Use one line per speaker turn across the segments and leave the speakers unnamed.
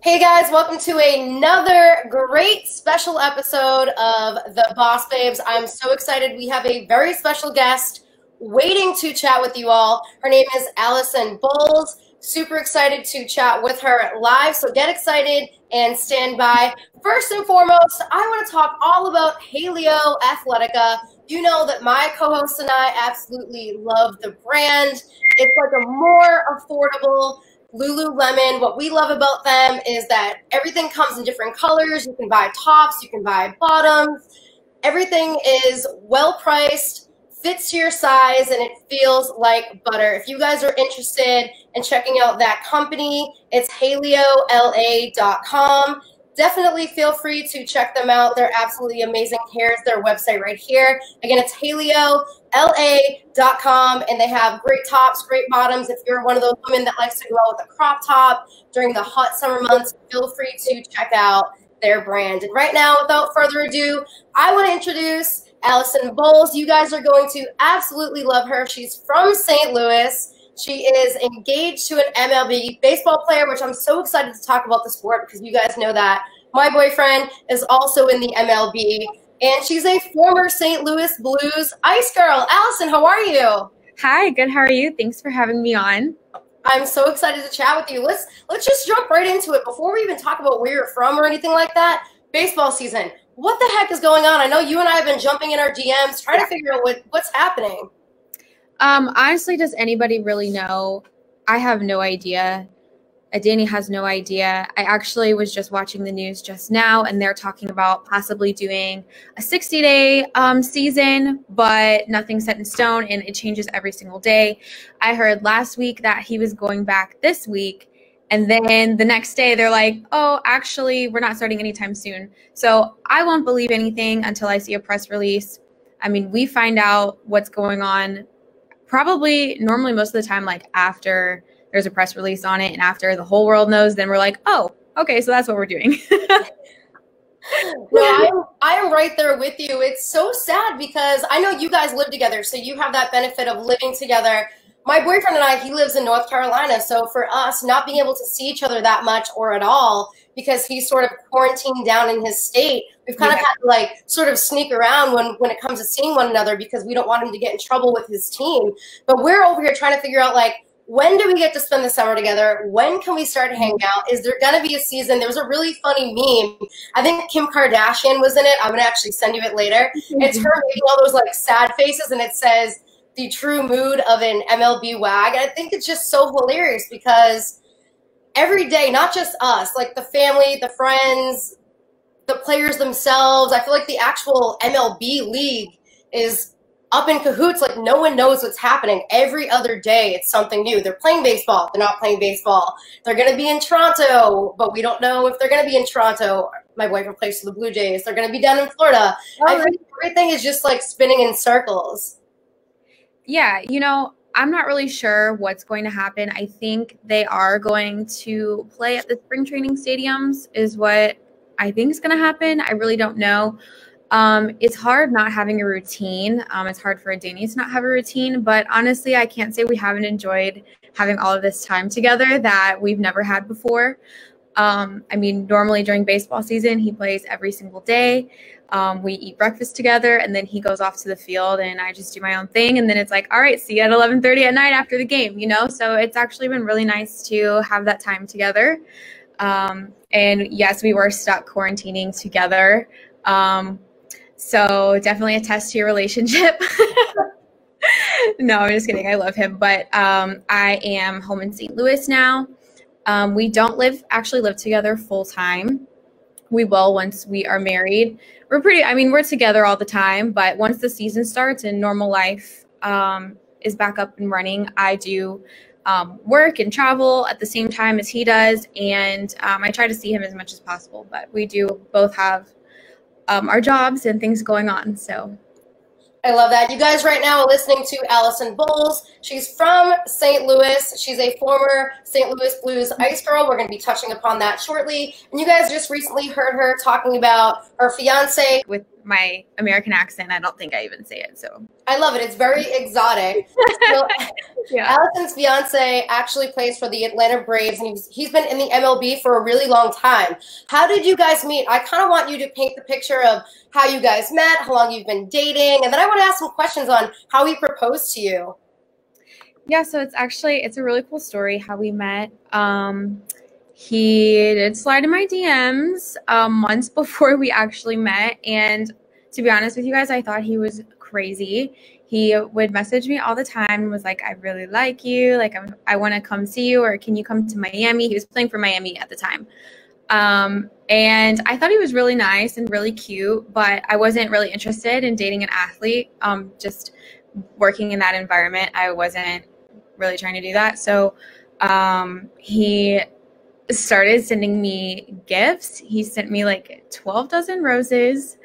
Hey guys, welcome to another great special episode of the Boss Babes. I'm so excited. We have a very special guest waiting to chat with you all. Her name is Alison Bowles. Super excited to chat with her live, so get excited and stand by. First and foremost, I want to talk all about Halio Athletica. You know that my co-host and I absolutely love the brand. It's like a more affordable Lululemon. What we love about them is that everything comes in different colors. You can buy tops, you can buy bottoms. Everything is well priced, fits to your size, and it feels like butter. If you guys are interested in checking out that company, it's HalioLA.com. Definitely feel free to check them out. They're absolutely amazing. Here's their website right here. Again, it's HalioLA.com, and they have great tops, great bottoms. If you're one of those women that likes to go out with a crop top during the hot summer months, feel free to check out their brand. And right now, without further ado, I want to introduce Alison Bowles. You guys are going to absolutely love her. She's from St. Louis. She is engaged to an MLB baseball player, which I'm so excited to talk about the sport because you guys know that my boyfriend is also in the MLB, and she's a former St. Louis Blues Ice Girl. Allison, how are you?
Hi, good. How are you? Thanks for having me on.
I'm so excited to chat with you. Let's just jump right into it before we even talk about where you're from or anything like that. Baseball season. What the heck is going on? I know you and I have been jumping in our DMs trying to figure out what's happening.
Honestly, does anybody really know? I have no idea. Adeiny has no idea. I actually was just watching the news just now, and they're talking about possibly doing a 60-day season, but nothing set in stone, and it changes every single day. I heard last week that he was going back this week, and then the next day they're like, oh, actually, we're not starting anytime soon. So I won't believe anything until I see a press release. I mean, we find out what's going on normally most of the time, like after there's a press release on it and after the whole world knows, then we're like, oh, okay, so that's what we're doing.
No, I am right there with you. It's so sad because I know you guys live together, so you have that benefit of living together. My boyfriend and I, he lives in North Carolina, so for us not being able to see each other that much or at all because he's sort of quarantined down in his state, we've kind of had to like sort of sneak around when it comes to seeing one another because we don't want him to get in trouble with his team. But we're over here trying to figure out, like, when do we get to spend the summer together? When can we start to hang out? Is there going to be a season? There was a really funny meme. I think Kim Kardashian was in it. I'm going to actually send you it later. It's her making all those like sad faces, and it says the true mood of an MLB wag. And I think it's just so hilarious because every day, not just us, like the family, the friends, the players themselves, I feel like the actual MLB league is up in cahoots. Like no one knows what's happening. Every other day it's something new. They're playing baseball. They're not playing baseball. They're going to be in Toronto, but we don't know if they're going to be in Toronto. My boyfriend plays for the Blue Jays. They're going to be down in Florida. I think everything is just like spinning in circles.
Yeah, you know, I'm not really sure what's going to happen. I think they are going to play at the spring training stadiums is what I think is going to happen. I really don't know. It's hard not having a routine. It's hard for Adeiny to not have a routine, but honestly, I can't say we haven't enjoyed having all of this time together that we've never had before. I mean, normally during baseball season, he plays every single day. We eat breakfast together, and then he goes off to the field, and I just do my own thing. And then it's like, all right, see you at 11:30 at night after the game, you know? So it's actually been really nice to have that time together. And yes, we were stuck quarantining together. So definitely a test to your relationship. No, I'm just kidding. I love him. But I am home in St. Louis now. We don't actually live together full time. We will once we are married. We're together all the time, but once the season starts and normal life is back up and running, I do work and travel at the same time as he does, and I try to see him as much as possible, but we do both have our jobs and things going on, so.
I love that. You guys right now are listening to Alison Bowles. She's from St. Louis. She's a former St. Louis Blues Ice Girl. We're going to be touching upon that shortly. And you guys just recently heard her talking about her fiance.
With my American accent, I don't think I even say it. So
I love it. It's very exotic. So,
yeah.
Allison's fiance actually plays for the Atlanta Braves, and he's been in the MLB for a really long time. How did you guys meet? I kind of want you to paint the picture of how you guys met, how long you've been dating, and then I want to ask some questions on how he proposed to you.
Yeah, so it's a really cool story how we met. He did slide in my DMs months before we actually met, and to be honest with you guys, I thought he was crazy. He would message me all the time and was like, I really like you, like I want to come see you, or can you come to Miami? He was playing for Miami at the time. And I thought he was really nice and really cute, but I wasn't really interested in dating an athlete. Just working in that environment, I wasn't really trying to do that. So he started sending me gifts. He sent me like 12 dozen roses.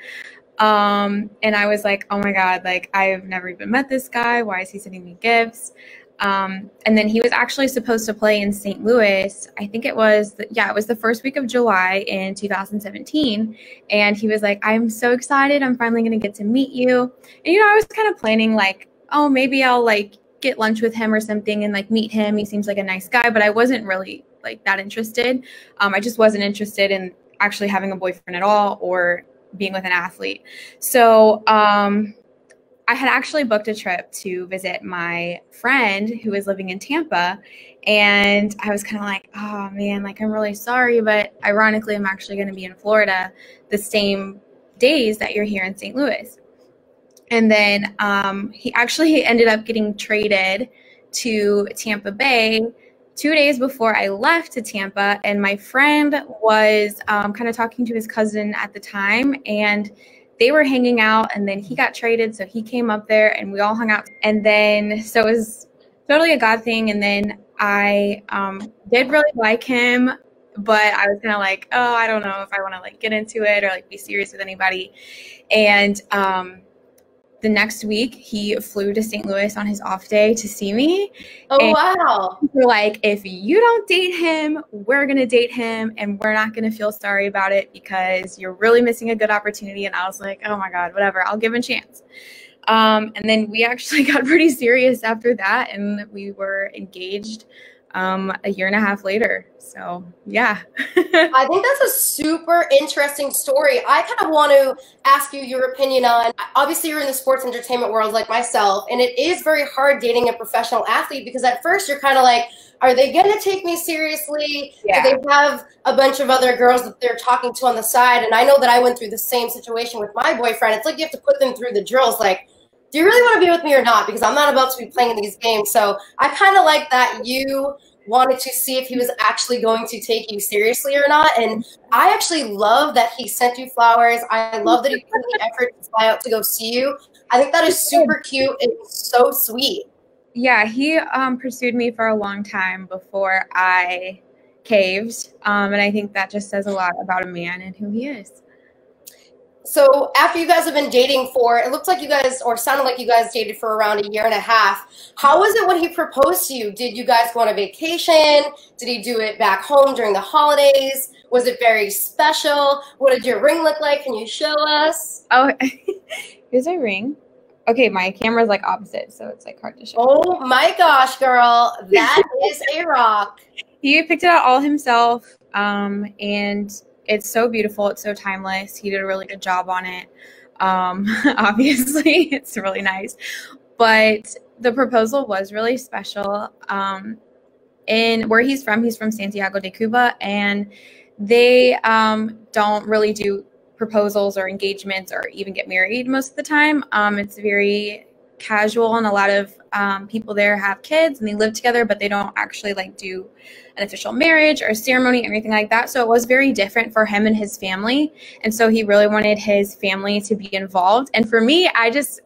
And I was like, oh my God, like I've never even met this guy. Why is he sending me gifts? And then he was actually supposed to play in St. Louis. I think it was, it was the first week of July in 2017. And he was like, I'm so excited. I'm finally going to get to meet you. And, I was kind of planning like, oh, maybe I'll like get lunch with him or something and like meet him. He seems like a nice guy, but I wasn't really like that interested. I just wasn't interested in actually having a boyfriend at all or being with an athlete. So, I had actually booked a trip to visit my friend who was living in Tampa, and I was kind of like, oh man, like I'm really sorry, but ironically, I'm actually going to be in Florida the same days that you're here in St. Louis. And then he actually ended up getting traded to Tampa Bay 2 days before I left to Tampa, and my friend was kind of talking to his cousin at the time, and they were hanging out, and then he got traded, so he came up there, and we all hung out. And then, so it was totally a God thing, and then I did really like him, but I was kind of like, oh, I don't know if I want to like get into it or like be serious with anybody. And the next week, he flew to St. Louis on his off day to see me.
Oh, and wow.
We're like, if you don't date him, we're going to date him, and we're not going to feel sorry about it because you're really missing a good opportunity. And I was like, oh my God, whatever, I'll give him a chance. And then we actually got pretty serious after that, and we were engaged a year and a half later. So yeah.
I think that's a super interesting story. I kind of want to ask you your opinion on, obviously you're in the sports entertainment world like myself, and it is very hard dating a professional athlete because at first you're kind of like, are they going to take me seriously?
Yeah.
Do they have a bunch of other girls that they're talking to on the side? And I know that I went through the same situation with my boyfriend. It's like you have to put them through the drills. Like, do you really want to be with me or not? Because I'm not about to be playing in these games. So I kind of like that you wanted to see if he was actually going to take you seriously or not. And I actually love that he sent you flowers. I love that he put in the effort to fly out to go see you. I think that is super cute and so sweet.
Yeah, he pursued me for a long time before I caved. And I think that just says a lot about a man and who he is.
So after you guys have been dating for, it looks like you guys, or sounded like you guys dated for around a year and a half. How was it when he proposed to you? Did you guys go on a vacation? Did he do it back home during the holidays? Was it very special? What did your ring look like? Can you show us?
Oh, here's a ring. Okay, my camera's like opposite, so it's like hard to show.
Oh my gosh, girl. That is a rock.
He picked it out all himself, and it's so beautiful. It's so timeless. He did a really good job on it. Obviously, it's really nice. But the proposal was really special. In where he's from Santiago de Cuba, and they don't really do proposals or engagements or even get married most of the time. It's very casual, and a lot of people there have kids and they live together, but they don't actually like do an official marriage or ceremony or anything like that. So it was very different for him and his family. And so he really wanted his family to be involved. And for me, I just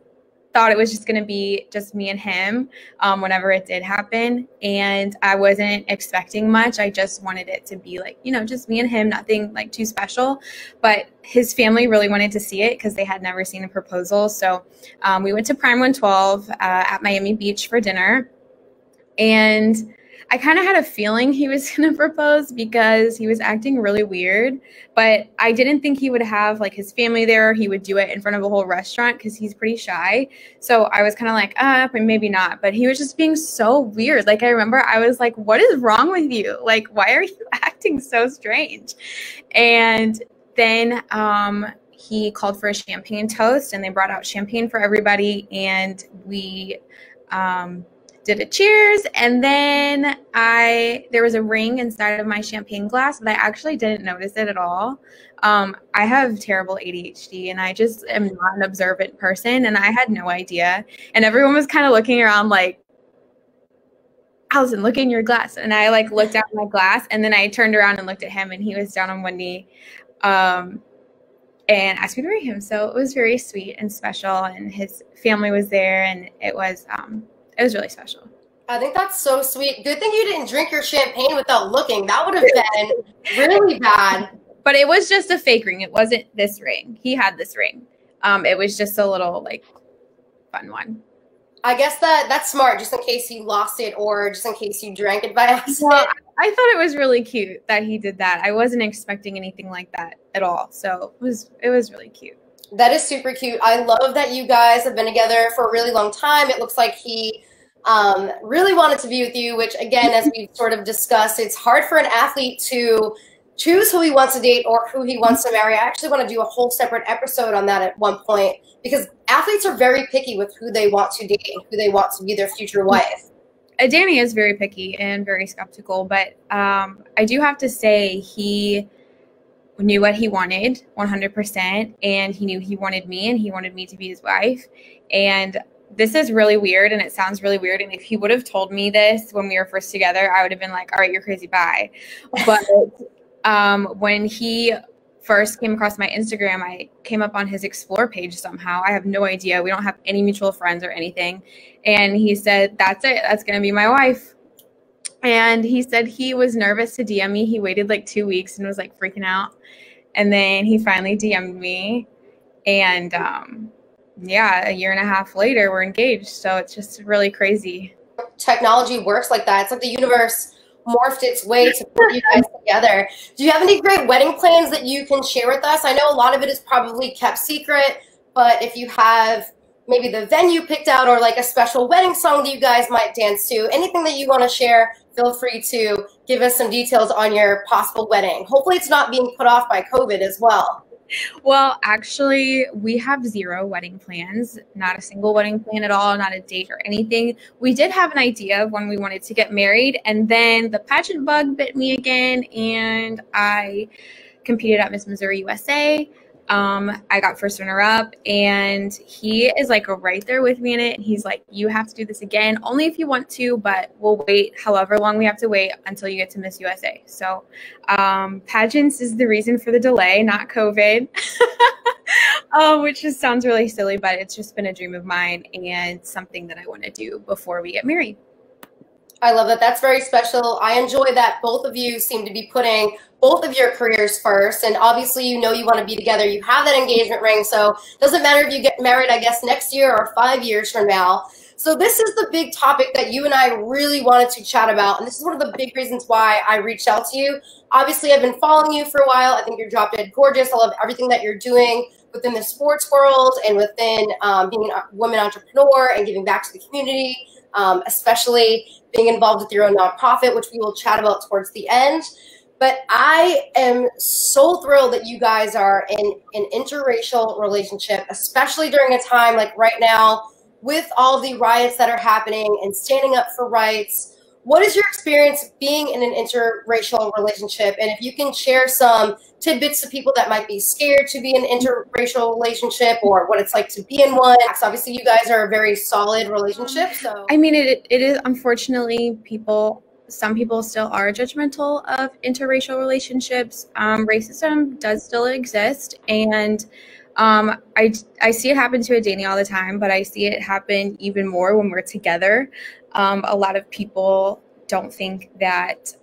thought it was just going to be just me and him whenever it did happen. And I wasn't expecting much. I just wanted it to be like, just me and him, nothing like too special. But his family really wanted to see it because they had never seen a proposal. So we went to Prime 112 at Miami Beach for dinner. And I kind of had a feeling he was going to propose because he was acting really weird, but I didn't think he would have like his family there. He would do it in front of a whole restaurant because he's pretty shy. So I was kind of like, but maybe not. But he was just being so weird. Like I remember I was like, what is wrong with you? Like, why are you acting so strange? And then he called for a champagne toast and they brought out champagne for everybody. And we did a cheers, and then there was a ring inside of my champagne glass, but I actually didn't notice it at all. I have terrible ADHD, and I just am not an observant person, and I had no idea. And everyone was kind of looking around like, Allison, look in your glass. And I like looked at my glass, and then I turned around and looked at him, and he was down on one knee and asked me to marry him. So it was very sweet and special, and his family was there, and it was really special.
I think that's so sweet. Good thing you didn't drink your champagne without looking. That would have been really bad.
But it was just a fake ring. It wasn't this ring. He had this ring. It was just a little like fun one.
I guess that's smart, just in case you lost it or just in case you drank it by accident.
Well, I thought it was really cute that he did that. I wasn't expecting anything like that at all. So it was really cute.
That is super cute. I love that you guys have been together for a really long time. It looks like he really wanted to be with you, which again, as we've sort of discussed, it's hard for an athlete to choose who he wants to date or who he wants to marry. I actually want to do a whole separate episode on that at one point because athletes are very picky with who they want to date and who they want to be their future wife.
Adeiny is very picky and very skeptical, but I do have to say he knew what he wanted 100%, and he knew he wanted me, and he wanted me to be his wife. And this is really weird, and it sounds really weird. And if he would have told me this when we were first together, I would have been like, all right, you're crazy, bye. But when he first came across my Instagram, I came up on his Explore page somehow. I have no idea. We don't have any mutual friends or anything. And he said, that's it. That's going to be my wife. And he said he was nervous to DM me. He waited like 2 weeks and was like freaking out. And then he finally DM'd me. And yeah, a year and a half later, we're engaged. So it's just really crazy.
Technology works like that. It's like the universe morphed its way to put you guys together. Do you have any great wedding plans that you can share with us? I know a lot of it is probably kept secret, but if you have maybe the venue picked out or like a special wedding song that you guys might dance to, anything that you want to share, feel free to give us some details on your possible wedding. Hopefully it's not being put off by COVID as well.
Well, actually, we have 0 wedding plans, not a single wedding plan at all, not a date or anything. We did have an idea of when we wanted to get married, and then the pageant bug bit me again, and I competed at Miss Missouri USA. I got first runner up, and he is like right there with me in it. He's like, you have to do this again, only if you want to, but we'll wait however long we have to wait until you get to Miss USA. So pageants is the reason for the delay, not COVID, which just sounds really silly, but it's just been a dream of mine and something that I want to do before we get married.
I love that. That's very special. I enjoy that both of you seem to be putting both of your careers first. And obviously, you know you want to be together. You have that engagement ring. So it doesn't matter if you get married, I guess, next year or 5 years from now. So this is the big topic that you and I really wanted to chat about. And this is one of the big reasons why I reached out to you. Obviously, I've been following you for a while. I think you're drop dead gorgeous. I love everything that you're doing within the sports world and within being a woman entrepreneur and giving back to the community, especially being involved with your own nonprofit, which we will chat about towards the end. But I am so thrilled that you guys are in an interracial relationship, especially during a time like right now with all the riots that are happening and standing up for rights. What is your experience being in an interracial relationship? And if you can share some tidbits to people that might be scared to be in an interracial relationship or what it's like to be in one. Obviously, you guys are a very solid relationship. So
I mean, it is unfortunately some people still are judgmental of interracial relationships. Racism does still exist, and I see it happen to Adeiny all the time, but I see it happen even more when we're together. A lot of people don't think that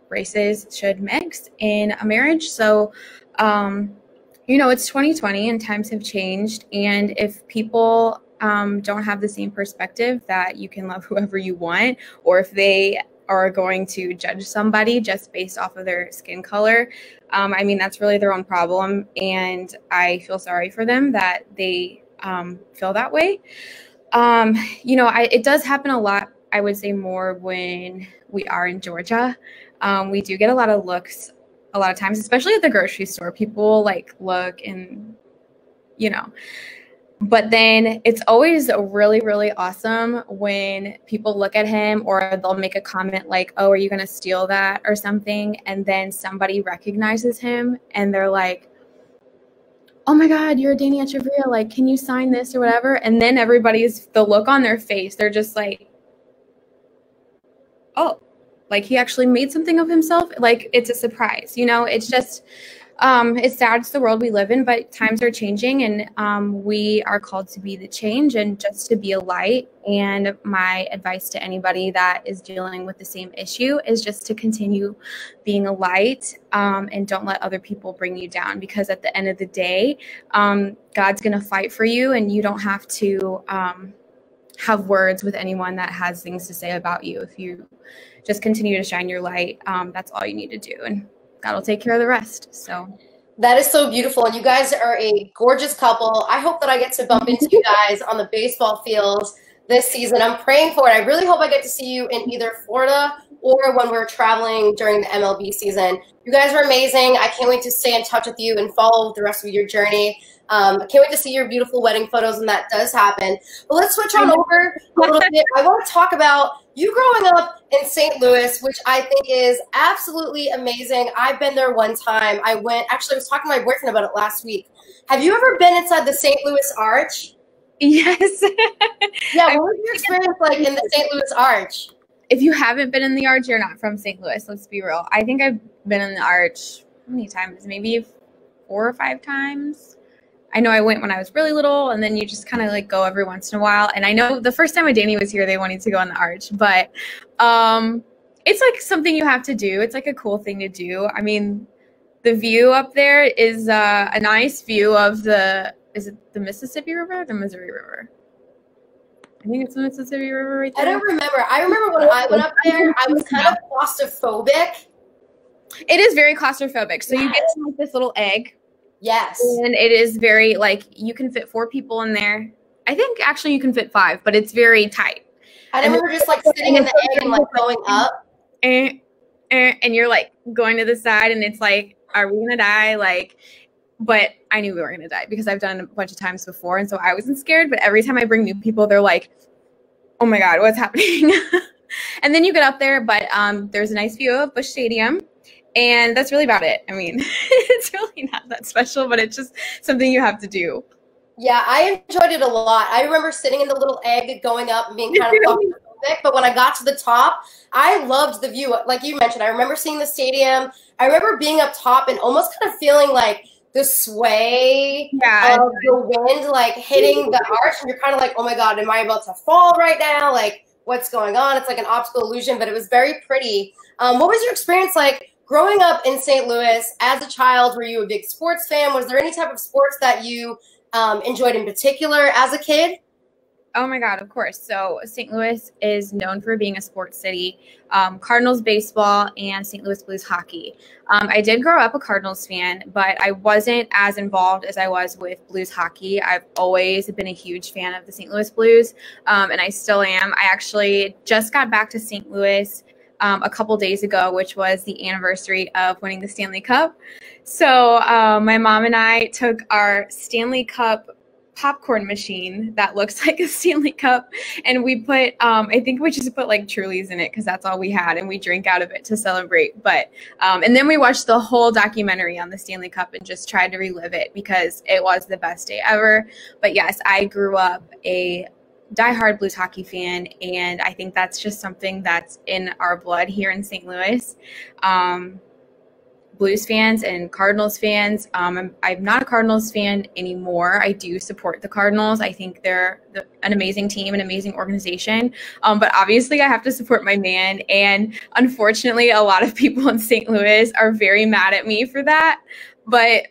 races should mix in a marriage. So, you know, it's 2020 and times have changed. And if people don't have the same perspective that you can love whoever you want, or if they are going to judge somebody just based off of their skin color. I mean, that's really their own problem. And I feel sorry for them that they feel that way. You know, it does happen a lot, I would say more when we are in Georgia. We do get a lot of looks a lot of times, especially at the grocery store. People like look and, you know, but then it's always really, really awesome when people look at him or they'll make a comment like, oh, are you going to steal that or something? And then somebody recognizes him and they're like, oh my God, you're Adeiny Hechavarria. Like, can you sign this or whatever? And then the look on their face, they're just like, oh, like he actually made something of himself. Like, it's a surprise, you know. It's just, it's sad. It's the world we live in, but times are changing, and we are called to be the change and just to be a light. And my advice to anybody that is dealing with the same issue is just to continue being a light, and don't let other people bring you down, because at the end of the day, God's going to fight for you, and you don't have to have words with anyone that has things to say about you. If you just continue to shine your light, that's all you need to do, and God will take care of the rest. So
that is so beautiful, and you guys are a gorgeous couple. I hope that I get to bump into you guys on the baseball fields this season. I'm praying for it. I really hope I get to see you in either Florida or when we're traveling during the MLB season. You guys are amazing. I can't wait to stay in touch with you and follow the rest of your journey. I can't wait to see your beautiful wedding photos when that does happen. But let's switch on over a little bit. I want to talk about you growing up in St. Louis, which I think is absolutely amazing. I've been there one time. I was talking to my boyfriend about it last week. Have you ever been inside the St. Louis Arch?
yes.
Yeah, what was your experience like in the St. Louis Arch?
If you haven't been in the Arch, you're not from St. Louis. Let's be real. I think I've been in the Arch, how many times? Maybe 4 or 5 times. I know I went when I was really little, and then you just kind of like go every once in a while. And I know the first time Adeiny was here, they wanted to go on the Arch, but it's like something you have to do. It's like a cool thing to do. I mean, the view up there is a nice view of is it the Mississippi River or the Missouri River? I think it's the Mississippi River right there.
I don't remember. I remember when I went up there, I was kind of claustrophobic.
It is very claustrophobic. So you get to like this little egg.
Yes.
And it is very, like, you can fit 4 people in there. I think actually you can fit 5, but it's very tight.
I remember just like sitting in the egg and like going up.
And you're like going to the side, and it's like, are we gonna die? Like, but I knew we were gonna die because I've done it a bunch of times before, and so I wasn't scared. But every time I bring new people, they're like, oh my God, what's happening? And then you get up there, but there's a nice view of Busch Stadium. And that's really about it. I mean, it's really not that special, but it's just something you have to do.
Yeah, I enjoyed it a lot. I remember sitting in the little egg going up and being kind of claustrophobic, but when I got to the top, I loved the view. Like you mentioned, I remember seeing the stadium. I remember being up top and almost kind of feeling like the sway of the wind like hitting the arch, and you're kind of like, oh my God, am I about to fall right now? Like, what's going on? It's like an optical illusion, but it was very pretty. What was your experience like growing up in St. Louis as a child? Were you a big sports fan? Was there any type of sports that you enjoyed in particular as a kid?
Oh my God, of course. So St. Louis is known for being a sports city. Cardinals baseball and St. Louis Blues hockey. I did grow up a Cardinals fan, but I wasn't as involved as I was with Blues hockey. I've always been a huge fan of the St. Louis Blues, and I still am. I actually just got back to St. Louis a couple days ago, which was the anniversary of winning the Stanley Cup. So my mom and I took our Stanley Cup popcorn machine that looks like a Stanley Cup, and we put I think we just put like Trulies in it because that's all we had, and we drank out of it to celebrate. But and then we watched the whole documentary on the Stanley Cup and just tried to relive it because it was the best day ever. But yes, I grew up a diehard Blues hockey fan, and I think that's just something that's in our blood here in St. Louis. Blues fans and Cardinals fans. I'm not a Cardinals fan anymore. I do support the Cardinals. I think they're an amazing team, an amazing organization. But obviously I have to support my man. And unfortunately, a lot of people in St. Louis are very mad at me for that. But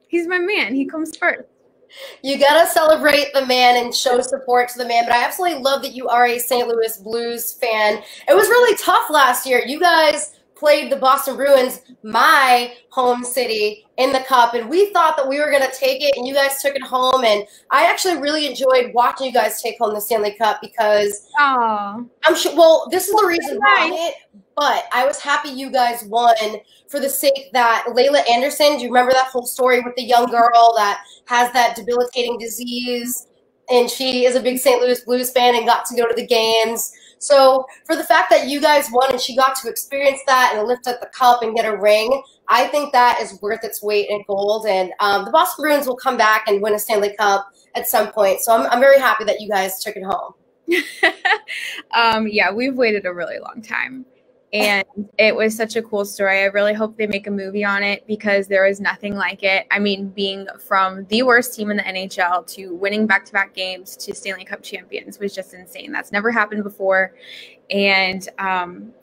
he's my man. He comes first.
You gotta celebrate the man and show support to the man. But I absolutely love that you are a St. Louis Blues fan. It was really tough last year. You guys played the Boston Bruins, my home city, in the cup, and we thought that we were gonna take it, and you guys took it home. And I actually really enjoyed watching you guys take home the Stanley Cup because I'm sure. Well, this is the reason behind it. But I was happy you guys won for the sake that Layla Anderson, do you remember that whole story with the young girl that has that debilitating disease? And she is a big St. Louis Blues fan and got to go to the games. So for the fact that you guys won and she got to experience that and lift up the cup and get a ring, I think that is worth its weight in gold. And the Boston Bruins will come back and win a Stanley Cup at some point. So I'm very happy that you guys took it home.
Yeah, we've waited a really long time. And it was such a cool story. I really hope they make a movie on it because there is nothing like it. I mean, being from the worst team in the NHL to winning back-to-back games to Stanley Cup champions was just insane. That's never happened before. And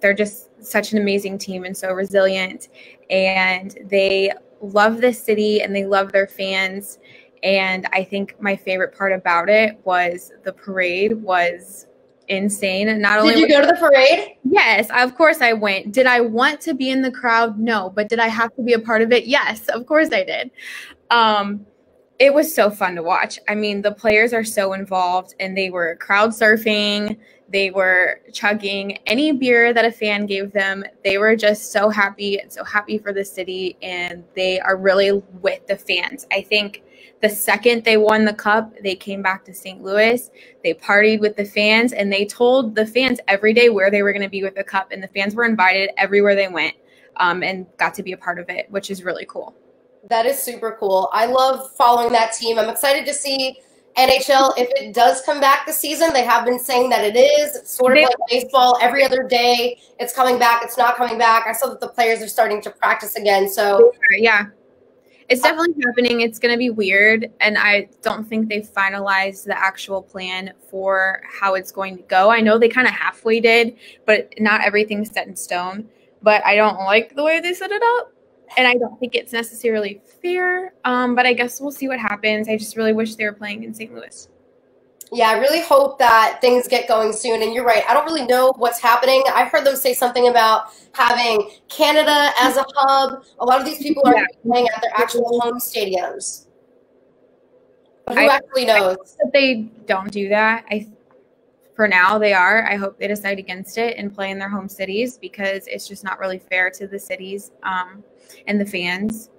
they're just such an amazing team and so resilient. And they love this city and they love their fans. And I think my favorite part about it was the parade was insane. And not only
did you go to the parade?
Yes, of course I went. Did I want to be in the crowd? No. But did I have to be a part of it? Yes, of course I did. It was so fun to watch. I mean, the players are so involved and they were crowd surfing. They were chugging any beer that a fan gave them. They were just so happy and so happy for the city. And they are really with the fans. I think the second they won the cup, they came back to St. Louis. They partied with the fans, and they told the fans every day where they were going to be with the cup. And the fans were invited everywhere they went and got to be a part of it, which is really cool.
That is super cool. I love following that team. I'm excited to see NHL if it does come back this season. They have been saying that it is. It's sort of like baseball. Every other day, it's coming back. It's not coming back. I saw that the players are starting to practice again. So
yeah. It's definitely happening. It's going to be weird, and I don't think they've finalized the actual plan for how it's going to go. I know they kind of halfway did, but not everything's set in stone. But I don't like the way they set it up, and I don't think it's necessarily fair. But I guess we'll see what happens. I just really wish they were playing in St. Louis.
Yeah, I really hope that things get going soon. And you're right. I don't really know what's happening. I heard them say something about having Canada as a hub. A lot of these people are playing at their actual home stadiums. But who actually knows?
That they don't do that. For now, they are. I hope they decide against it and play in their home cities because it's just not really fair to the cities and the fans.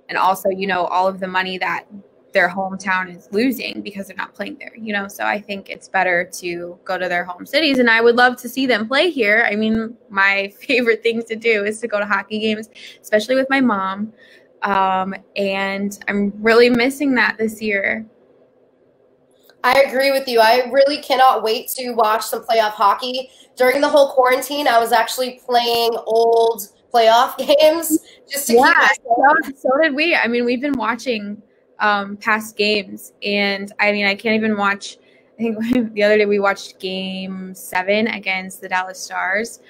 And also, you know, all of the money that their hometown is losing because they're not playing there, you know? So I think it's better to go to their home cities, and I would love to see them play here. I mean, my favorite things to do is to go to hockey games, especially with my mom. And I'm really missing that this year.
I agree with you. I really cannot wait to watch some playoff hockey. During the whole quarantine, I was actually playing old playoff games just to keep myself.
So did we. I mean, we've been watching past games, and I mean, I can't even watch. I think the other day we watched Game 7 against the Dallas Stars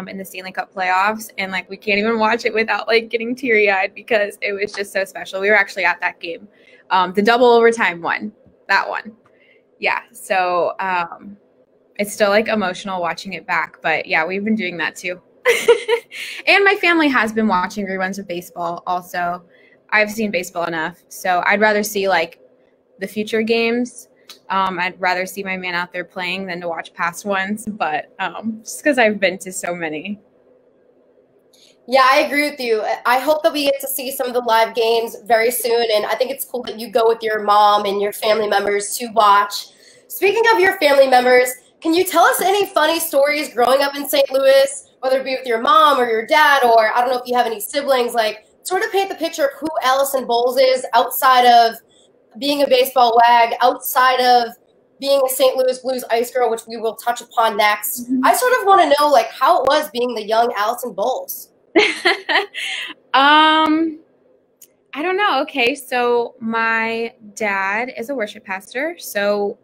in the Stanley Cup playoffs, and like we can't even watch it without like getting teary-eyed because it was just so special. We were actually at that game, the double overtime one, that one. Yeah, so it's still like emotional watching it back, but yeah, we've been doing that too. And my family has been watching reruns of baseball also. I've seen baseball enough, so I'd rather see like the future games. I'd rather see my man out there playing than to watch past ones, but just because I've been to so many.
Yeah, I agree with you. I hope that we get to see some of the live games very soon, and I think it's cool that you go with your mom and your family members to watch. Speaking of your family members, can you tell us any funny stories growing up in St. Louis, whether it be with your mom or your dad, or I don't know if you have any siblings, like sort of paint the picture of who Allison Bowles is outside of being a baseball wag, outside of being a St. Louis Blues ice girl, which we will touch upon next. Mm-hmm. I sort of want to know like how it was being the young Allison Bowles.
I don't know. Okay, so my dad is a worship pastor. So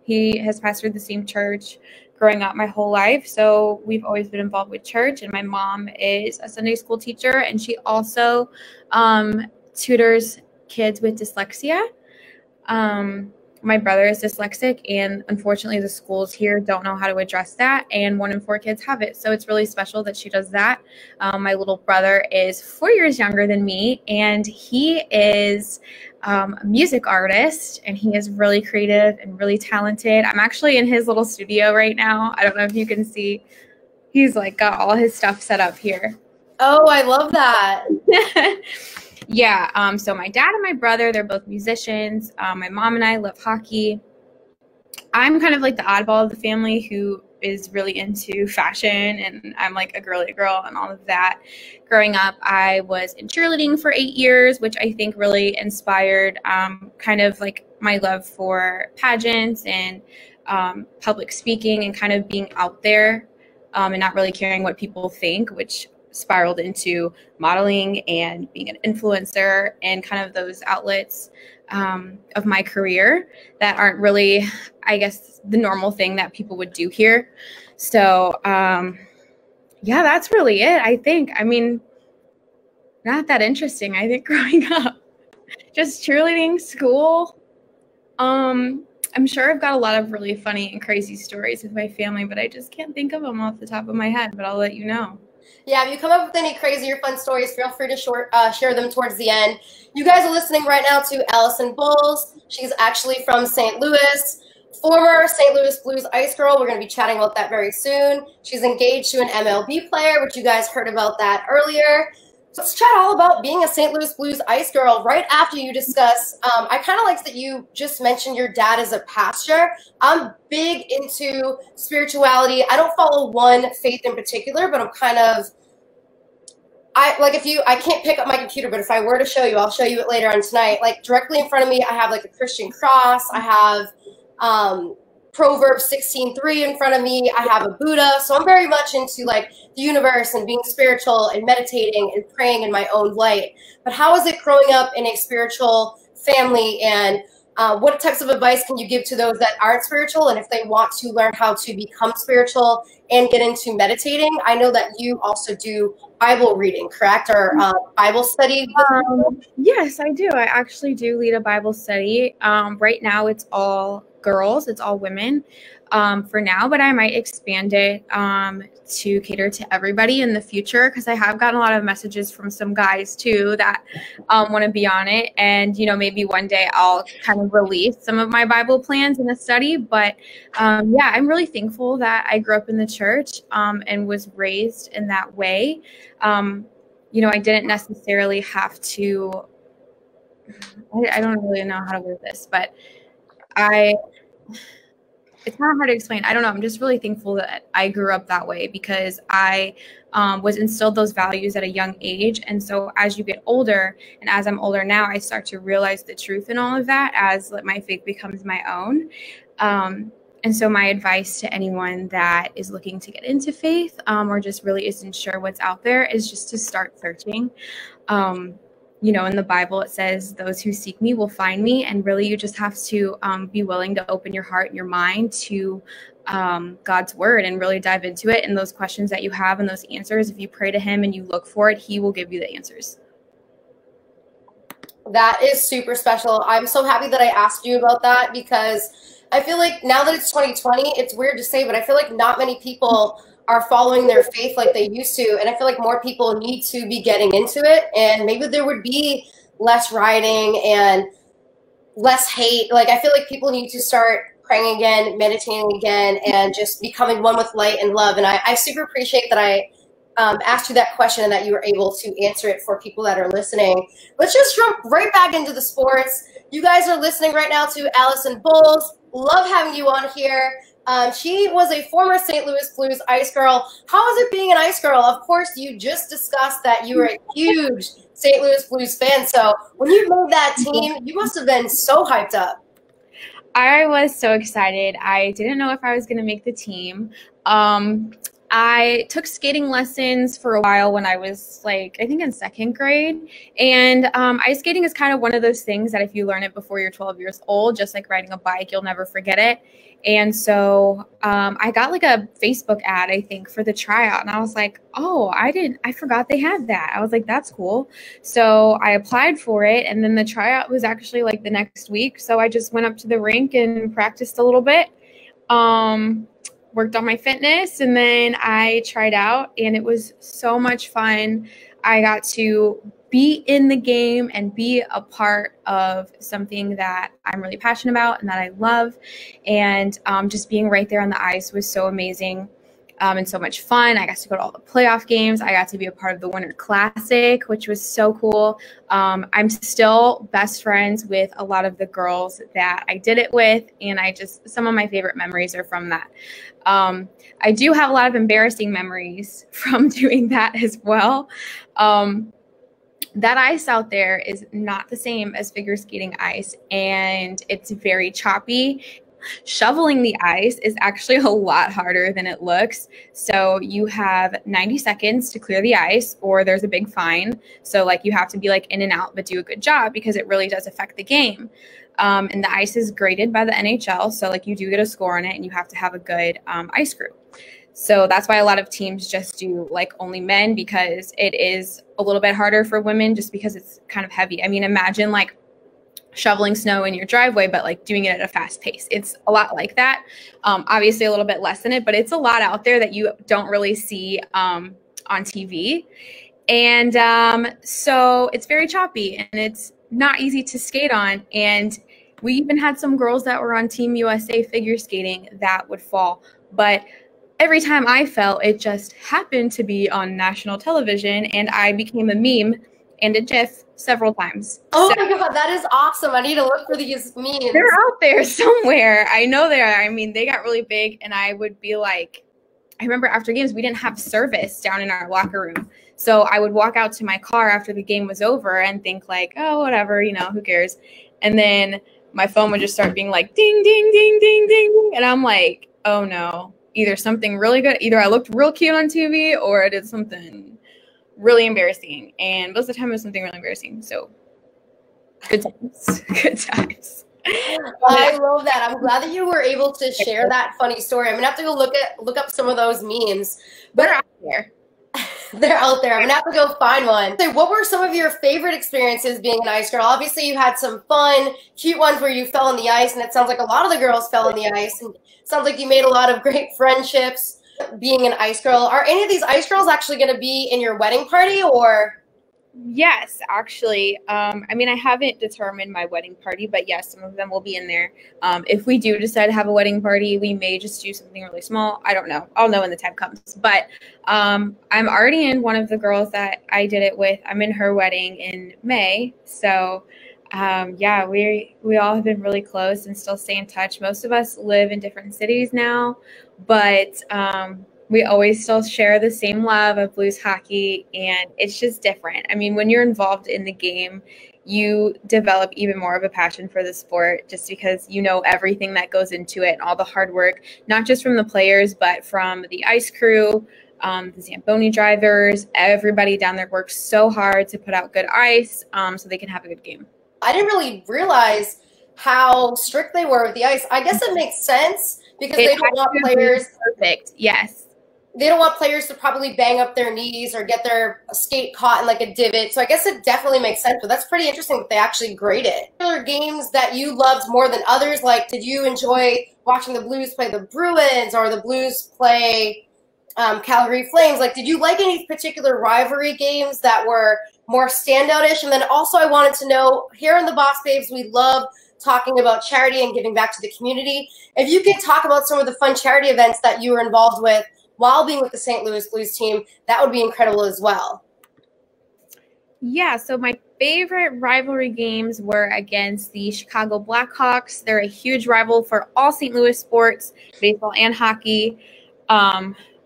he has pastored the same church growing up my whole life. So we've always been involved with church. And my mom is a Sunday school teacher, and she also tutors kids with dyslexia. My brother is dyslexic, and unfortunately the schools here don't know how to address that, and 1 in 4 kids have it. So it's really special that she does that. My little brother is 4 years younger than me, and he is a music artist, and he is really creative and really talented. I'm actually in his little studio right now. I don't know if you can see. He's like got all his stuff set up here.
Oh, I love that.
Yeah, so my dad and my brother, they're both musicians. My mom and I love hockey. I'm kind of like the oddball of the family who is really into fashion, and I'm like a girly girl and all of that. Growing up, I was in cheerleading for 8 years, which I think really inspired kind of like my love for pageants and public speaking and kind of being out there and not really caring what people think, which spiraled into modeling and being an influencer and kind of those outlets of my career that aren't really, I guess, the normal thing that people would do here. So yeah, that's really it, I think. I mean, not that interesting, I think, growing up. Just cheerleading, school. I'm sure I've got a lot of really funny and crazy stories with my family, but I just can't think of them off the top of my head, but I'll let you know.
Yeah, if you come up with any crazy or fun stories, feel free to share them towards the end. You guys are listening right now to Alison Bowles. She's actually from St. Louis, former St. Louis Blues Ice Girl. We're going to be chatting about that very soon. She's engaged to an MLB player, which you guys heard about that earlier. Let's chat all about being a St. Louis Blues Ice Girl right after you discuss. I kind of like that you just mentioned your dad is a pastor. I'm big into spirituality. I don't follow one faith in particular, but I'm kind of, I can't pick up my computer, but if I were to show you, I'll show you it later on tonight. Like directly in front of me, I have like a Christian cross. I have Proverbs 16:3 in front of me. I have a Buddha. So I'm very much into like the universe and being spiritual and meditating and praying in my own light. But how is it growing up in a spiritual family, and what types of advice can you give to those that aren't spiritual, and if they want to learn how to become spiritual and get into meditating? I know that you also do Bible reading, correct? Or Bible study?
Yes, I do. I actually do lead a Bible study. Right now it's all girls, it's all women for now, but I might expand it to cater to everybody in the future, because I have gotten a lot of messages from some guys too that want to be on it, and you know, maybe one day I'll kind of release some of my Bible plans in a study. But yeah, I'm really thankful that I grew up in the church and was raised in that way. You know, I didn't necessarily have to, I don't really know how to word this, but it's kind of hard to explain. I don't know. I'm just really thankful that I grew up that way, because I was instilled those values at a young age. And so as you get older, and as I'm older now, I start to realize the truth in all of that as my faith becomes my own. And so my advice to anyone that is looking to get into faith or just really isn't sure what's out there is just to start searching. You know, in the Bible, it says, those who seek me will find me. And really, you just have to be willing to open your heart and your mind to God's word and really dive into it. And those questions that you have and those answers, if you pray to him and you look for it, he will give you the answers.
That is super special. I'm so happy that I asked you about that, because I feel like now that it's 2020, it's weird to say, but I feel like not many people are following their faith like they used to. And I feel like more people need to be getting into it, and maybe there would be less rioting and less hate. Like, I feel like people need to start praying again, meditating again, and just becoming one with light and love. And I super appreciate that I asked you that question and that you were able to answer it for people that are listening. Let's just jump right back into the sports. You guys are listening right now to Alison Bowles. Love having you on here. She was a former St. Louis Blues Ice Girl. How is it being an Ice Girl? Of course, you just discussed that you were a huge St. Louis Blues fan. So when you made that team, you must have been so hyped up.
I was so excited. I didn't know if I was going to make the team. I took skating lessons for a while when I was like, I think in second grade. And ice skating is kind of one of those things that if you learn it before you're 12 years old, just like riding a bike, you'll never forget it. And so I got like a Facebook ad, I think, for the tryout. And I was like, oh, I forgot they had that. I was like, that's cool. So I applied for it. And then the tryout was actually like the next week. So I just went up to the rink and practiced a little bit. Worked on my fitness, and then I tried out, and it was so much fun. I got to be in the game and be a part of something that I'm really passionate about and that I love. And just being right there on the ice was so amazing. And so much fun. I got to go to all the playoff games. I got to be a part of the Winter Classic, which was so cool. I'm still best friends with a lot of the girls that I did it with, and some of my favorite memories are from that. I do have a lot of embarrassing memories from doing that as well. That ice out there is not the same as figure skating ice, and it's very choppy. Shoveling the ice is actually a lot harder than it looks. So you have 90 seconds to clear the ice, or there's a big fine. So like you have to be like in and out, but do a good job because it really does affect the game. And the ice is graded by the NHL. So like you do get a score on it, and you have to have a good ice crew. So that's why a lot of teams just do like only men, because it is a little bit harder for women just because it's kind of heavy. I mean, imagine like shoveling snow in your driveway, but like doing it at a fast pace. It's a lot like that. Obviously a little bit less than it, but it's a lot out there that you don't really see on TV. And so it's very choppy, and it's not easy to skate on. And we even had some girls that were on Team USA figure skating that would fall. But every time I fell, it just happened to be on national television, and I became a meme and a GIF several times.
Oh my God, that is awesome. I need to look for these memes.
They're out there somewhere. I know they are. I mean, they got really big, and I would be like, I remember after games, we didn't have service down in our locker room. So I would walk out to my car after the game was over and think like, oh, whatever, who cares? And then my phone would just start being like, ding, ding, ding, ding, ding. And I'm like, oh no, either something really good, either I looked real cute on TV or I did something really embarrassing. And most of the time it was something really embarrassing. So good times. Good times.
I love that. I'm glad that you were able to share that funny story. I'm gonna have to go look up some of those memes. But
they're out there.
They're out there. I'm gonna have to go find one. So what were some of your favorite experiences being an ice girl? Obviously you had some fun, cute ones where you fell on the ice, and it sounds like a lot of the girls fell on the ice, and it sounds like you made a lot of great friendships being an ice girl. Are any of these ice girls actually going to be in your wedding party, or?
Yes, actually. I mean, I haven't determined my wedding party, but yes, some of them will be in there. If we do decide to have a wedding party, we may just do something really small. I don't know. I'll know when the time comes. But I'm already in one of the girls that I did it with. I'm in her wedding in May. So yeah, we all have been really close and still stay in touch. Most of us live in different cities now, but we always still share the same love of blues hockey, and it's just different. I mean, when you're involved in the game, you develop even more of a passion for the sport just because you know everything that goes into it and all the hard work, not just from the players, but from the ice crew, the Zamboni drivers. Everybody down there works so hard to put out good ice so they can have a good game.
I didn't really realize how strict they were with the ice. I guess it makes sense because they don't want players.
Perfect. Yes.
They don't want players to probably bang up their knees or get their skate caught in like a divot. So I guess it definitely makes sense, but that's pretty interesting that they actually grade it. Other games that you loved more than others, like did you enjoy watching the Blues play the Bruins or the Blues play Calgary Flames? Like, did you like any particular rivalry games that were more standout-ish? And then also I wanted to know, here in the Boss Babes, we love talking about charity and giving back to the community. If you could talk about some of the fun charity events that you were involved with while being with the St. Louis Blues team, that would be incredible as well.
Yeah, so my favorite rivalry games were against the Chicago Blackhawks. They're a huge rival for all St. Louis sports, baseball and hockey.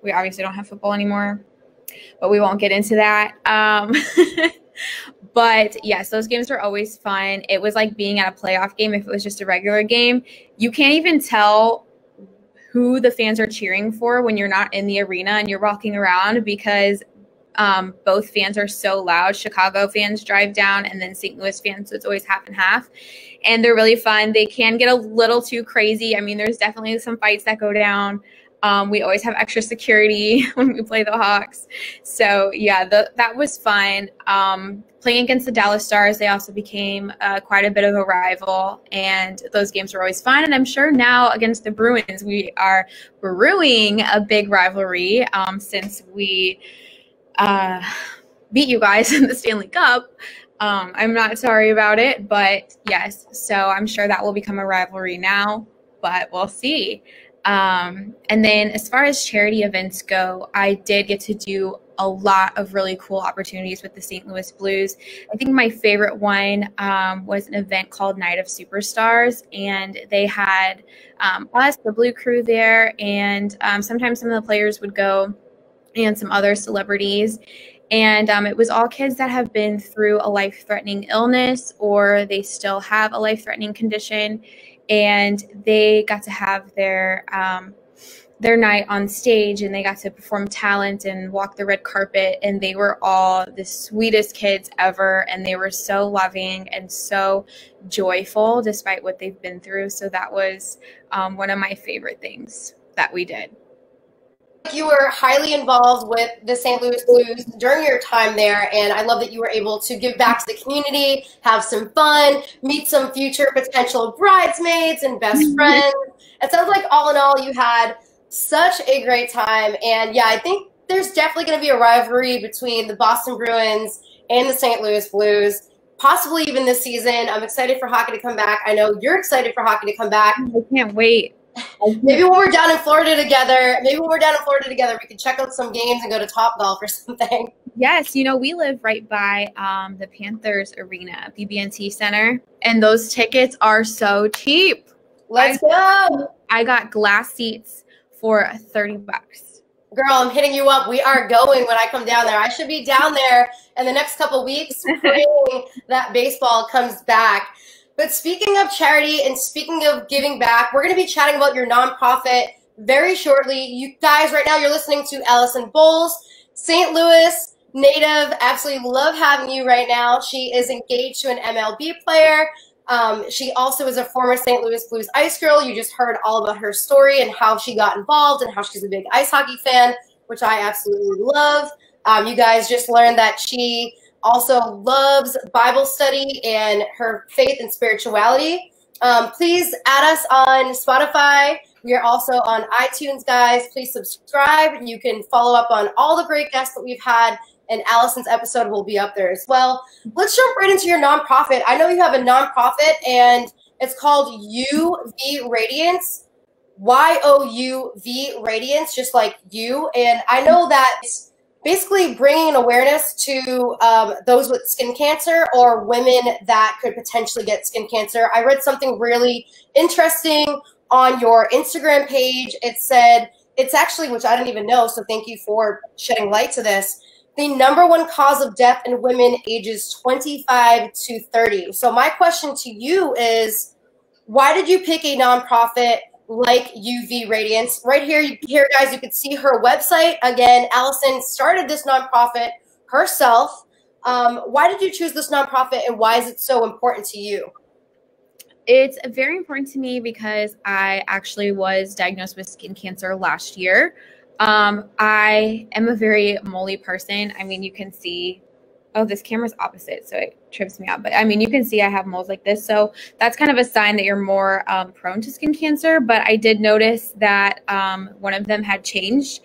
We obviously don't have football anymore, but we won't get into that. But yes, those games were always fun. It was like being at a playoff game. If it was just a regular game, you can't even tell who the fans are cheering for when you're not in the arena and you're walking around, because both fans are so loud. Chicago fans drive down, and then St. Louis fans, so it's always half and half. And they're really fun. They can get a little too crazy. I mean, there's definitely some fights that go down. We always have extra security when we play the Hawks. So, yeah, that was fun. Playing against the Dallas Stars, they also became quite a bit of a rival, and those games were always fun. And I'm sure now against the Bruins, we are brewing a big rivalry since we beat you guys in the Stanley Cup. I'm not sorry about it, but yes, so I'm sure that will become a rivalry now, but we'll see. And then as far as charity events go, I did get to do a lot of really cool opportunities with the St. Louis Blues. I think my favorite one was an event called Night of Superstars, and they had us, the Blue Crew, there, and sometimes some of the players would go and some other celebrities. And it was all kids that have been through a life-threatening illness, or they still have a life-threatening condition, and they got to have their night on stage, and they got to perform talent and walk the red carpet, and they were all the sweetest kids ever, and they were so loving and so joyful despite what they've been through. So that was one of my favorite things that we did.
You were highly involved with the St. Louis Blues during your time there, and I love that you were able to give back to the community, have some fun, meet some future potential bridesmaids and best friends. It sounds like all in all you had such a great time, and yeah, I think there's definitely going to be a rivalry between the Boston Bruins and the St. Louis Blues, possibly even this season. I'm excited for hockey to come back. I know you're excited for hockey to come back.
I can't wait.
Maybe when we're down in Florida together, we could check out some games and go to Topgolf or something.
Yes, you know, we live right by the Panthers Arena, BB&T Center, and those tickets are so cheap.
Let's go.
I got glass seats for $30.
Girl, I'm hitting you up. We are going when I come down there. I should be down there in the next couple weeks praying that baseball comes back. But speaking of charity and speaking of giving back, we're going to be chatting about your nonprofit very shortly. You guys, right now, you're listening to Allison Bowles, St. Louis native. Absolutely love having you right now. She is engaged to an MLB player. She also is a former St. Louis Blues ice girl. You just heard all about her story and how she got involved and how she's a big ice hockey fan, which I absolutely love. You guys just learned that she also loves Bible study and her faith and spirituality. Please add us on Spotify. We are also on iTunes, guys. Please subscribe. You can follow up on all the great guests that we've had, and Allison's episode will be up there as well. Let's jump right into your nonprofit. I know you have a nonprofit, and it's called YOUVRADIANCE, YOUV Radiance, just like you. And I know that it's basically bringing an awareness to those with skin cancer or women that could potentially get skin cancer. I read something really interesting on your Instagram page. It said, it's actually, which I didn't even know, so thank you for shedding light to this, the #1 cause of death in women ages 25 to 30. So my question to you is, why did you pick a nonprofit like YOUVRADIANCE? Right here, guys, you can see her website. Again, Allison started this nonprofit herself. Why did you choose this nonprofit, and why is it so important to you?
It's very important to me because I actually was diagnosed with skin cancer last year. I am a very moly person. I mean, you can see, oh, this camera's opposite, so it trips me out. But I mean, you can see I have moles like this. So that's kind of a sign that you're more prone to skin cancer. But I did notice that one of them had changed.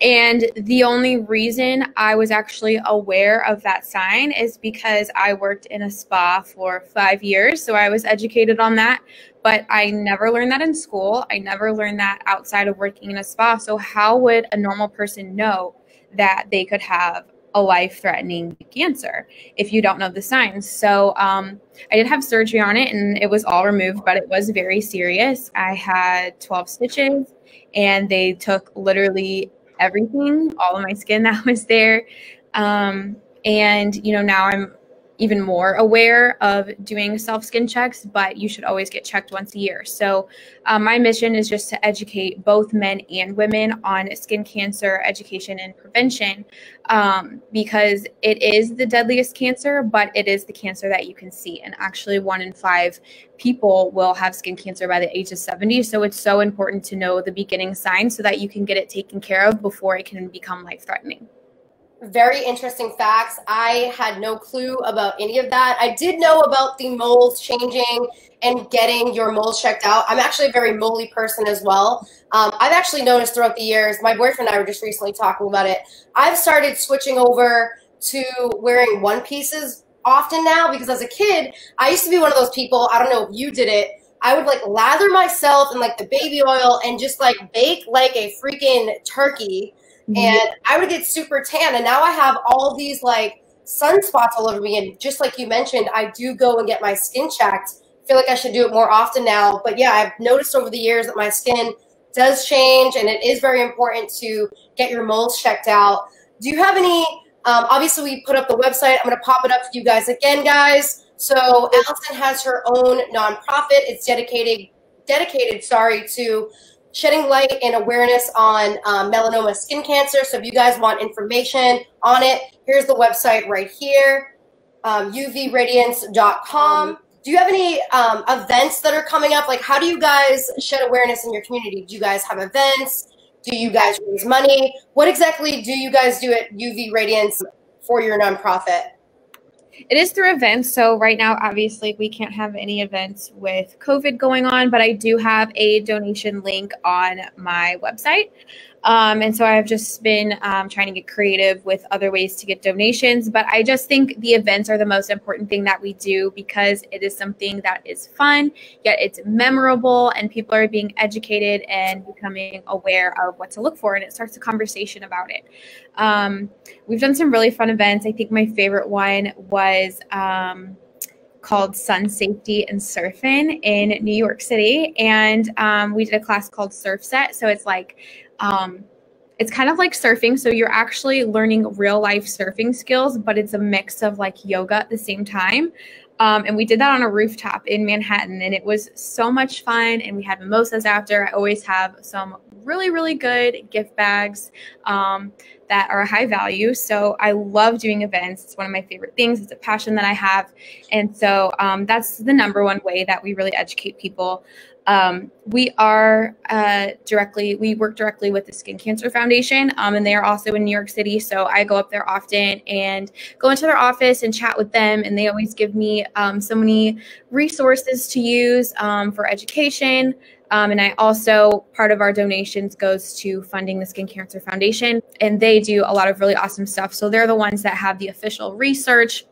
And the only reason I was actually aware of that sign is because I worked in a spa for 5 years. So I was educated on that. But I never learned that in school. I never learned that outside of working in a spa. So how would a normal person know that they could have a life-threatening cancer if you don't know the signs? So I did have surgery on it, and it was all removed, but it was very serious. I had 12 stitches, and they took literally everything, all of my skin that was there. And, you know, now I'm even more aware of doing self-skin checks, but you should always get checked once a year. So my mission is just to educate both men and women on skin cancer education and prevention, because it is the deadliest cancer, but it is the cancer that you can see. And actually 1 in 5 people will have skin cancer by the age of 70. So it's so important to know the beginning signs so that you can get it taken care of before it can become life-threatening.
Very interesting facts. I had no clue about any of that. I did know about the moles changing and getting your moles checked out. I'm actually a very moley person as well. I've actually noticed throughout the years, my boyfriend and I were just recently talking about it, I've started switching over to wearing one pieces often now, because as a kid, I used to be one of those people, I don't know if you did it, I would like lather myself in like the baby oil and just like bake like a freaking turkey. And I would get super tan, and now I have all these like sunspots all over me. And just like you mentioned, I do go and get my skin checked. I feel like I should do it more often now. But yeah, I've noticed over the years that my skin does change, and it is very important to get your moles checked out. Do you have any, obviously we put up the website. I'm going to pop it up for you guys again, guys. So Allison has her own nonprofit. It's dedicated, to shedding light and awareness on melanoma skin cancer. So if you guys want information on it, here's the website right here, YouVRadiance.com. Do you have any events that are coming up? Like, how do you guys shed awareness in your community? Do you guys have events? Do you guys raise money? What exactly do you guys do at UV Radiance for your nonprofit?
It is through events. So right now, obviously, we can't have any events with COVID going on, but I do have a donation link on my website. And so I've just been trying to get creative with other ways to get donations. But I just think the events are the most important thing that we do, because it is something that is fun, yet it's memorable, and people are being educated and becoming aware of what to look for. And it starts a conversation about it. We've done some really fun events. I think my favorite one was called Sun Safety and Surfing in New York City. And we did a class called Surf Set. So it's like, it's kind of like surfing. So you're actually learning real life surfing skills, but it's a mix of like yoga at the same time. And we did that on a rooftop in Manhattan, and it was so much fun. And we had mimosas after. I always have some really, really good gift bags that are high value. So I love doing events. It's one of my favorite things. It's a passion that I have. And so that's the number one way that we really educate people. We work directly with the Skin Cancer Foundation, and they are also in New York City. So I go up there often and go into their office and chat with them. And they always give me so many resources to use for education. And I also, part of our donations goes to funding the Skin Cancer Foundation, and they do a lot of really awesome stuff. So they're the ones that have the official research.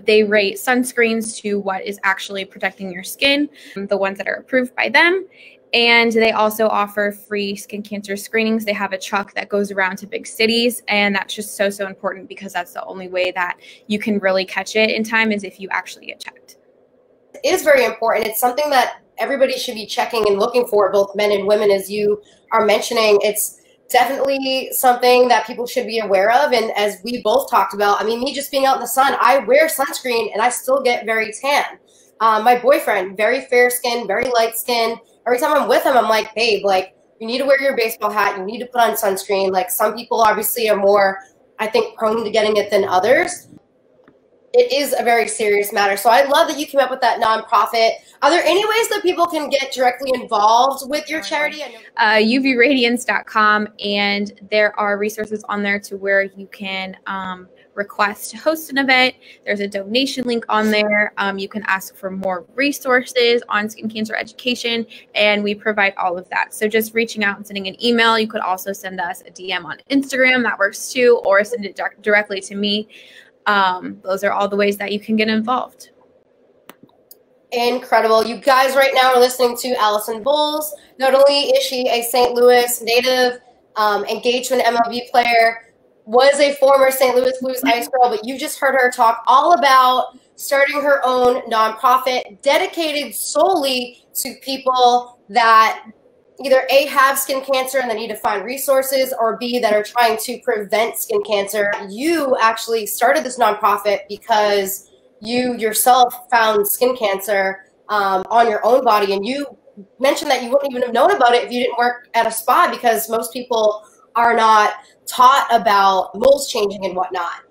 They rate sunscreens to what is actually protecting your skin, the ones that are approved by them. And they also offer free skin cancer screenings. They have a truck that goes around to big cities. And that's just so, so important, because that's the only way that you can really catch it in time, is if you actually get checked.
It is very important. It's something that everybody should be checking and looking for, both men and women, as you are mentioning. It's definitely something that people should be aware of. And as we both talked about, I mean, me just being out in the sun, I wear sunscreen and I still get very tan. My boyfriend, very fair skin, very light skin. Every time I'm with him, I'm like, babe, like, you need to wear your baseball hat. You need to put on sunscreen. Like, some people obviously are more, I think, prone to getting it than others. It is a very serious matter. So I love that you came up with that nonprofit. Are there any ways that people can get directly involved with your charity?
YouVRadiance.com, and there are resources on there to where you can request to host an event. There's a donation link on there. You can ask for more resources on skin cancer education, and we provide all of that. So just reaching out and sending an email. You could also send us a DM on Instagram. That works too, or send it directly to me. Those are all the ways that you can get involved.
Incredible. You guys right now are listening to Alison Bowles. Not only is she a St. Louis native, engaged to an MLB player, was a former St. Louis Blues Ice Girl, but you just heard her talk all about starting her own nonprofit dedicated solely to people that, either A, have skin cancer and they need to find resources, or B, that are trying to prevent skin cancer. You actually started this nonprofit because you yourself found skin cancer on your own body, and you mentioned that you wouldn't even have known about it if you didn't work at a spa, because most people are not taught about moles changing and whatnot.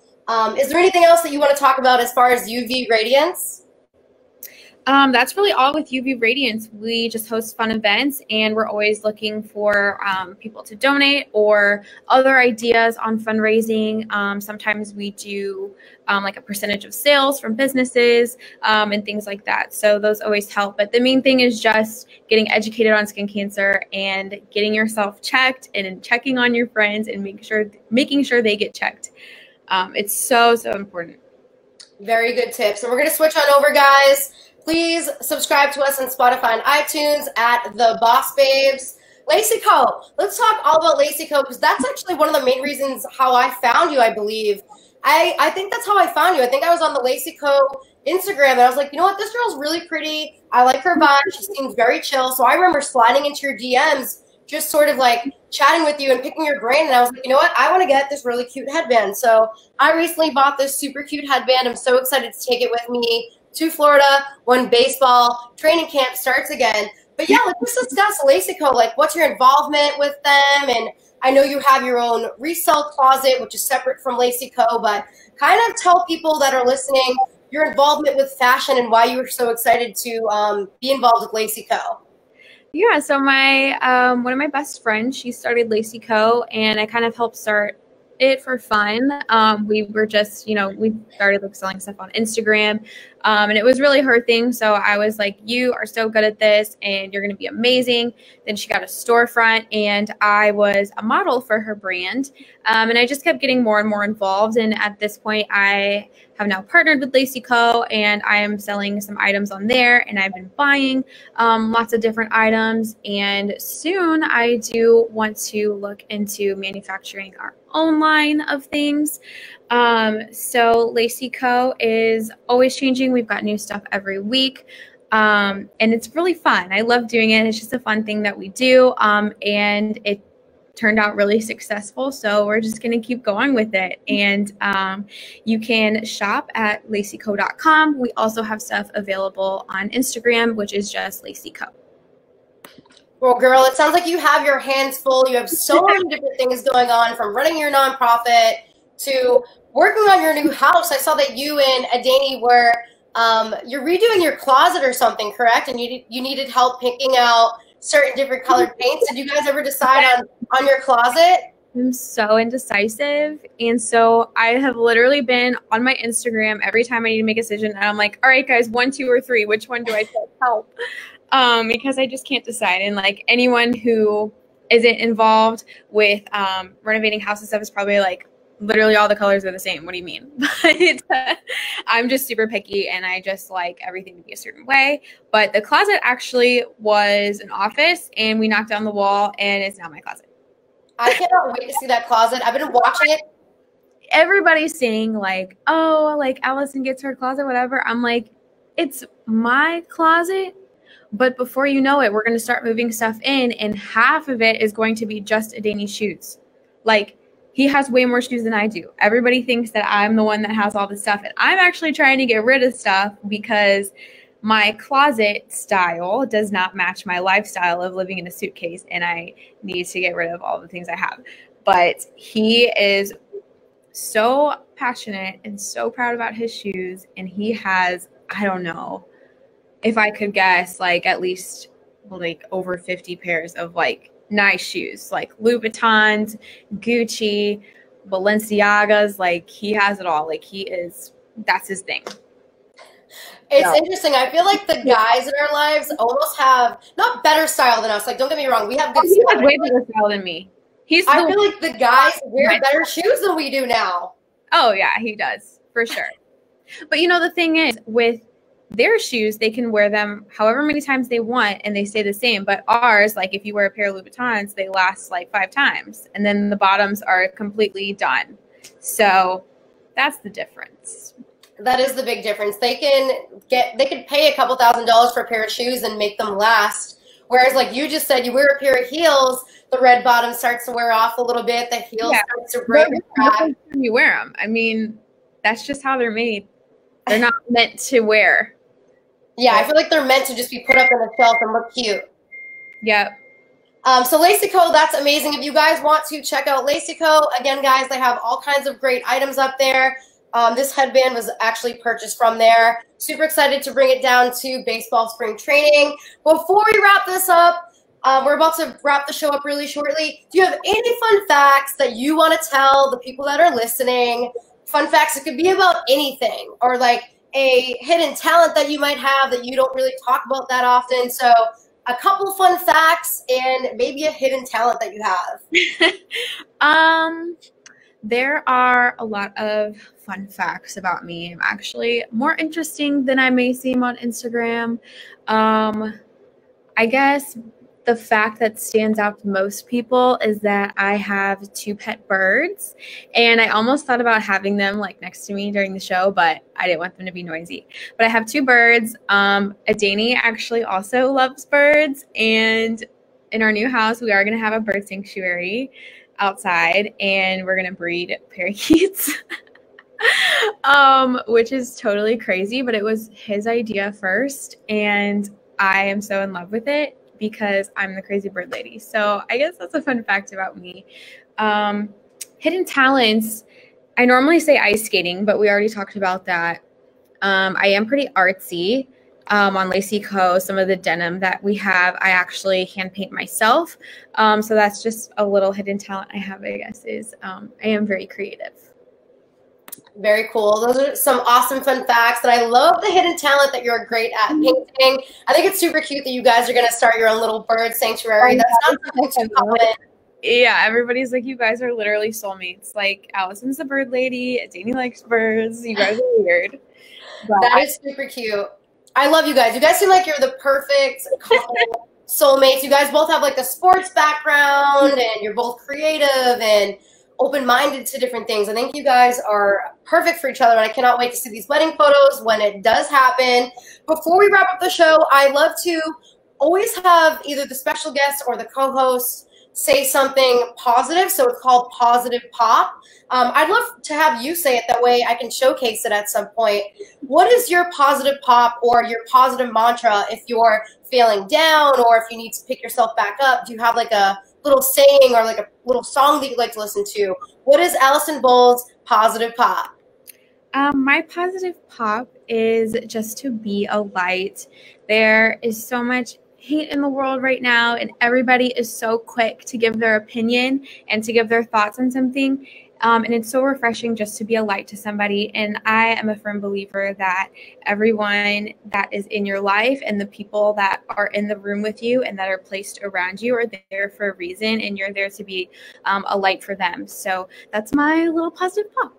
Is there anything else that you want to talk about as far as UV Radiance?
That's really all with UV Radiance. We just host fun events, and we're always looking for people to donate or other ideas on fundraising. Sometimes we do like a percentage of sales from businesses and things like that. So those always help. But the main thing is just getting educated on skin cancer and getting yourself checked and checking on your friends and making sure they get checked. It's so important.
Very good tips. And we're going to switch on over, guys. Please subscribe to us on Spotify and iTunes at the Boss Babes. Lacey Co. Let's talk all about Lacey Co. because that's actually one of the main reasons how I found you, I believe. I think that's how I found you. I think I was on the Lacey Co. Instagram and I was like, you know what? This girl's really pretty. I like her vibe. She seems very chill. So I remember sliding into your DMs, just sort of like chatting with you and picking your brain. And I was like, you know what? I want to get this really cute headband. So I recently bought this super cute headband. I'm so excited to take it with me to Florida when baseball training camp starts again. But yeah, let's discuss Lacey Co. Like, what's your involvement with them? And I know you have your own resale closet, which is separate from Lacey Co. But kind of tell people that are listening your involvement with fashion and why you were so excited to be involved with Lacey Co.
Yeah, so my one of my best friends, she started Lacey Co. and I kind of helped start it for fun. We were just, we started like selling stuff on Instagram, and it was really her thing. So I was like, you are so good at this and you're going to be amazing. Then she got a storefront and I was a model for her brand. And I just kept getting more and more involved. And at this point I have now partnered with Lacey Co. and I am selling some items on there, and I've been buying lots of different items. And soon I do want to look into manufacturing our own line of things. So Lacey Co. is always changing. We've got new stuff every week. And it's really fun. I love doing it. It's just a fun thing that we do. And it turned out really successful. So we're just going to keep going with it. And you can shop at laceyco.com. We also have stuff available on Instagram, which is just Lacey Co.
Well, girl, it sounds like you have your hands full. You have so many different things going on, from running your nonprofit to working on your new house. I saw that you and Adeiny were you're redoing your closet or something, correct? And you needed help picking out certain different colored paints. Did you guys ever decide on your closet?
I'm so indecisive. And so I have literally been on my Instagram every time I need to make a decision. And I'm like, all right, guys, 1, 2, or 3, which one do I take? Help? Because I just can't decide. And like anyone who isn't involved with renovating houses stuff is probably like, literally all the colors are the same. What do you mean? But I'm just super picky and I just like everything to be a certain way. But the closet actually was an office and we knocked down the wall and it's now my closet.
I cannot wait to see that closet. I've been watching it.
Everybody's saying like, oh, like Allison gets her closet, whatever. I'm like, it's my closet. But before you know it, we're going to start moving stuff in and half of it is going to be just Adainy's shoes. Like, he has way more shoes than I do. Everybody thinks that I'm the one that has all this stuff. And I'm actually trying to get rid of stuff because my closet style does not match my lifestyle of living in a suitcase. And I need to get rid of all the things I have. But he is so passionate and so proud about his shoes. And he has, I don't know, if I could guess, like at least like over 50 pairs of like nice shoes, like Louboutins, Gucci, Balenciagas. Like he has it all. Like that's his thing.
It's interesting. I feel like the guys in our lives almost have not better style than us. Like, don't get me wrong, we have good
style. He has way better style than me.
I feel like the guys wear better shoes than we do now.
Oh yeah, he does for sure. But you know, the thing is with their shoes, they can wear them however many times they want and they stay the same. But ours, like if you wear a pair of Louboutins, they last like 5 times and then the bottoms are completely done. So that's the difference.
That is the big difference. They can pay a couple $1,000s for a pair of shoes and make them last. Whereas like you just said, you wear a pair of heels, the red bottom starts to wear off a little bit. The heel starts to break.
You wear them. I mean, that's just how they're made. They're not meant to wear.
Yeah, I feel like they're meant to just be put up on the shelf and look cute.
Yep.
So Lacy Co, that's amazing. If you guys want to check out Lacy Co, again, guys, they have all kinds of great items up there. This headband was actually purchased from there. Super excited to bring it down to baseball spring training. Before we wrap this up, we're about to wrap the show up really shortly. Do you have any fun facts that you want to tell the people that are listening? Fun facts, it could be about anything, or like a hidden talent that you might have that you don't really talk about that often. So a couple fun facts and maybe a hidden talent that you have.
There are a lot of fun facts about me. I'm actually more interesting than I may seem on Instagram. I guess the fact that stands out to most people is that I have 2 pet birds, and I almost thought about having them like next to me during the show, but I didn't want them to be noisy. But I have 2 birds. Adeiny actually also loves birds, and in our new house, we are going to have a bird sanctuary outside, and we're going to breed parakeets, which is totally crazy, but it was his idea first, and I am so in love with it because I'm the crazy bird lady. So I guess that's a fun fact about me. Hidden talents, I normally say ice skating, but we already talked about that. I am pretty artsy. On Lacy Co, some of the denim that we have, I actually hand paint myself. So that's just a little hidden talent I have, I guess, is I am very creative.
Very cool. Those are some awesome fun facts. And I love the hidden talent that you're great at painting. I think it's super cute that you guys are going to start your own little bird sanctuary. That's not something too common.
Yeah, everybody's like, you guys are literally soulmates. Like, Allison's the bird lady. Adeiny likes birds. You guys are weird. But
that is super cute. I love you guys. You guys seem like you're the perfect couple soulmates. You guys both have like a sports background, and you're both creative and open-minded to different things. I think you guys are perfect for each other, and I cannot wait to see these wedding photos when it does happen. Before we wrap up the show, I love to always have either the special guest or the co-host say something positive, so it's called Positive Pop. I'd love to have you say it, that way I can showcase it at some point. What is your positive pop or your positive mantra if you're feeling down, or if you need to pick yourself back up? Do you have like a little saying or like a little song that you like to listen to? What is Alison Bowles' positive pop?
My positive pop is just to be a light. There is so much hate in the world right now, and everybody is so quick to give their opinion and to give their thoughts on something. And it's so refreshing just to be a light to somebody. And I am a firm believer that everyone that is in your life and the people that are in the room with you and that are placed around you are there for a reason, and you're there to be a light for them. So that's my little positive pop.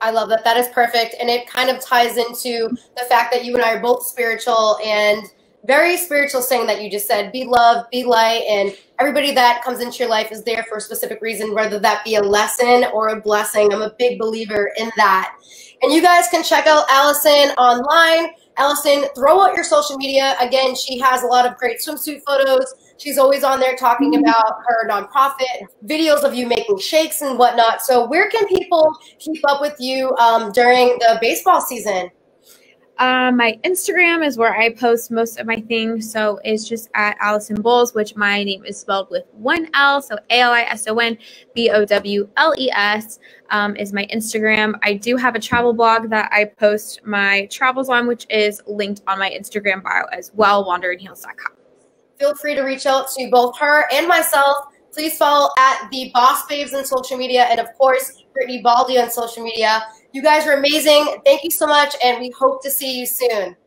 I love that. That is perfect. And it kind of ties into the fact that you and I are both spiritual, and very spiritual saying that you just said, be loved, be light, and everybody that comes into your life is there for a specific reason, whether that be a lesson or a blessing. I'm a big believer in that. And you guys can check out Allison online. Allison, throw out your social media. Again, she has a lot of great swimsuit photos. She's always on there talking about her nonprofit, videos of you making shakes and whatnot. So where can people keep up with you during the baseball season?
My Instagram is where I post most of my things. So it's just at Alison Bowles, which my name is spelled with 1 L. So ALISON BOWLES is my Instagram. I do have a travel blog that I post my travels on, which is linked on my Instagram bio as well, wanderinheels.com.
Feel free to reach out to both her and myself. Please follow at the BosBabes on social media, and of course, Brittany Baldi on social media. You guys are amazing. Thank you so much, and we hope to see you soon.